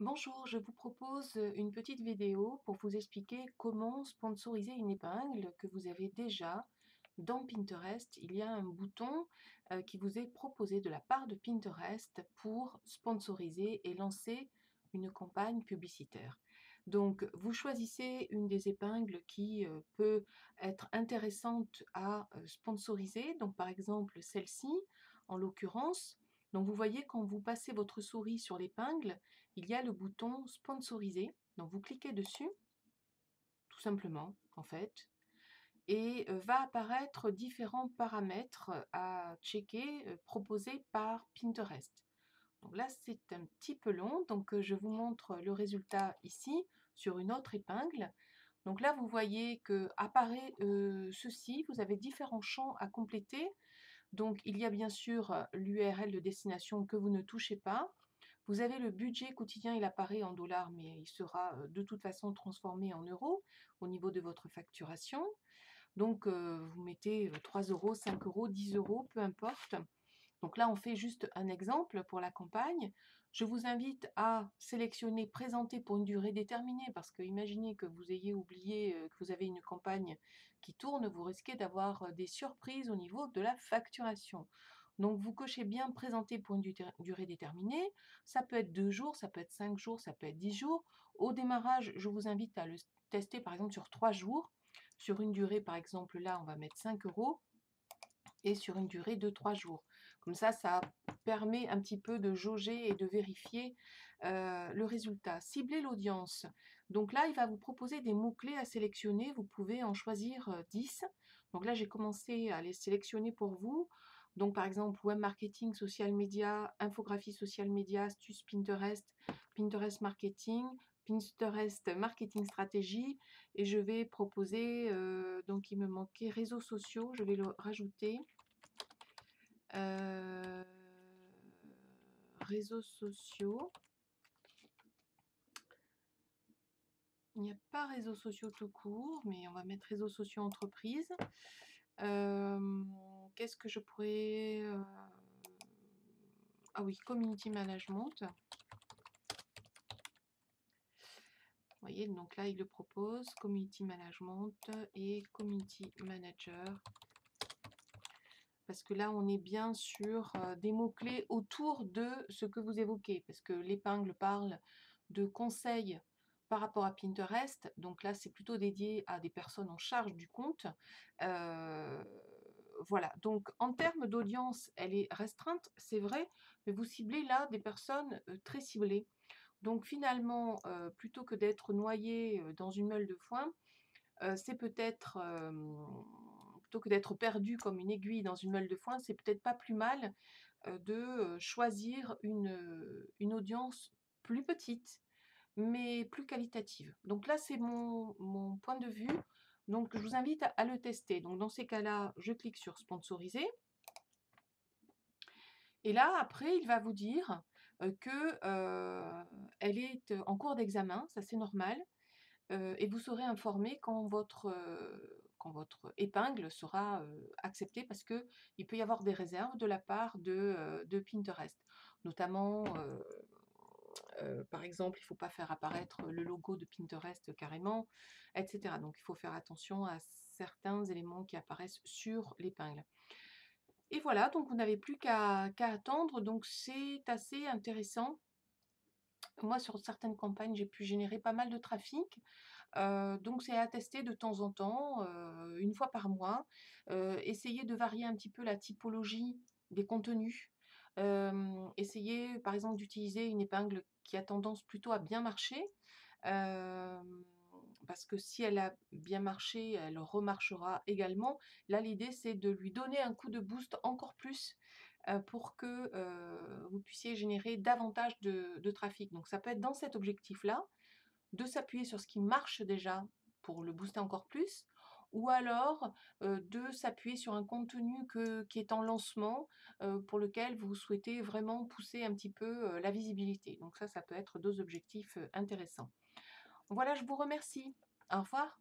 Bonjour, je vous propose une petite vidéo pour vous expliquer comment sponsoriser une épingle que vous avez déjà dans Pinterest. Il y a un bouton qui vous est proposé de la part de Pinterest pour sponsoriser et lancer une campagne publicitaire. Donc, vous choisissez une des épingles qui peut être intéressante à sponsoriser. Donc, par exemple, celle-ci, en l'occurrence. Donc, vous voyez, quand vous passez votre souris sur l'épingle, il y a le bouton sponsoriser. Donc vous cliquez dessus, tout simplement, en fait, et va apparaître différents paramètres à checker proposés par Pinterest. Donc là, c'est un petit peu long, donc je vous montre le résultat ici sur une autre épingle. Donc là, vous voyez que apparaît ceci, vous avez différents champs à compléter. Donc il y a bien sûr l'URL de destination que vous ne touchez pas. Vous avez le budget quotidien, il apparaît en dollars, mais il sera de toute façon transformé en euros au niveau de votre facturation. Donc vous mettez 3 euros, 5 euros, 10 euros, peu importe. Donc là, on fait juste un exemple pour la campagne. Je vous invite à sélectionner présenter pour une durée déterminée parce que imaginez que vous ayez oublié que vous avez une campagne qui tourne, vous risquez d'avoir des surprises au niveau de la facturation. Donc vous cochez bien présenter pour une durée déterminée. Ça peut être 2 jours, ça peut être 5 jours, ça peut être 10 jours. Au démarrage, je vous invite à le tester par exemple sur 3 jours. Sur une durée, par exemple, là, on va mettre 5 euros et sur une durée de 3 jours. Comme ça permet un petit peu de jauger et de vérifier le résultat. Cibler l'audience. Donc là, il va vous proposer des mots-clés à sélectionner. Vous pouvez en choisir 10. Donc là, j'ai commencé à les sélectionner pour vous. Donc par exemple, web marketing, social media, infographie social media, astuces Pinterest, Pinterest marketing, Pinterest marketing stratégie. Et je vais proposer, donc il me manquait réseaux sociaux, je vais le rajouter. Euh, réseaux sociaux. Il n'y a pas réseaux sociaux tout court, mais on va mettre réseaux sociaux entreprise. Qu'est-ce que je pourrais... Ah oui, community management. Vous voyez, donc là, il le propose, community management et community manager. Parce que là, on est bien sur des mots-clés autour de ce que vous évoquez, parce que l'épingle parle de conseils par rapport à Pinterest. Donc là, c'est plutôt dédié à des personnes en charge du compte. Euh, voilà, donc en termes d'audience, elle est restreinte, c'est vrai, mais vous ciblez là des personnes très ciblées. Donc finalement, plutôt que d'être noyé dans une meule de foin, c'est peut-être, plutôt que d'être perdu comme une aiguille dans une meule de foin, c'est peut-être pas plus mal de choisir une audience plus petite, mais plus qualitative. Donc là, c'est mon point de vue. Donc je vous invite à le tester. Donc dans ces cas-là, je clique sur sponsoriser. Et là, après, il va vous dire que elle est en cours d'examen, ça c'est normal. Et vous serez informé quand votre épingle sera acceptée parce qu'il peut y avoir des réserves de la part de Pinterest. Notamment, par exemple, il ne faut pas faire apparaître le logo de Pinterest carrément, etc. Donc il faut faire attention à certains éléments qui apparaissent sur l'épingle. Et voilà, donc vous n'avez plus qu'à attendre. Donc c'est assez intéressant. Moi, sur certaines campagnes, j'ai pu générer pas mal de trafic. Donc c'est à tester de temps en temps, une fois par mois. Essayer de varier un petit peu la typologie des contenus. Essayer par exemple d'utiliser une épingle qui a tendance plutôt à bien marcher. Parce que si elle a bien marché, elle remarchera également. Là, l'idée, c'est de lui donner un coup de boost encore plus pour que vous puissiez générer davantage de trafic. Donc ça peut être dans cet objectif-là de s'appuyer sur ce qui marche déjà pour le booster encore plus, ou alors de s'appuyer sur un contenu qui est en lancement, pour lequel vous souhaitez vraiment pousser un petit peu la visibilité. Donc ça peut être deux objectifs intéressants. Voilà, je vous remercie. Au revoir.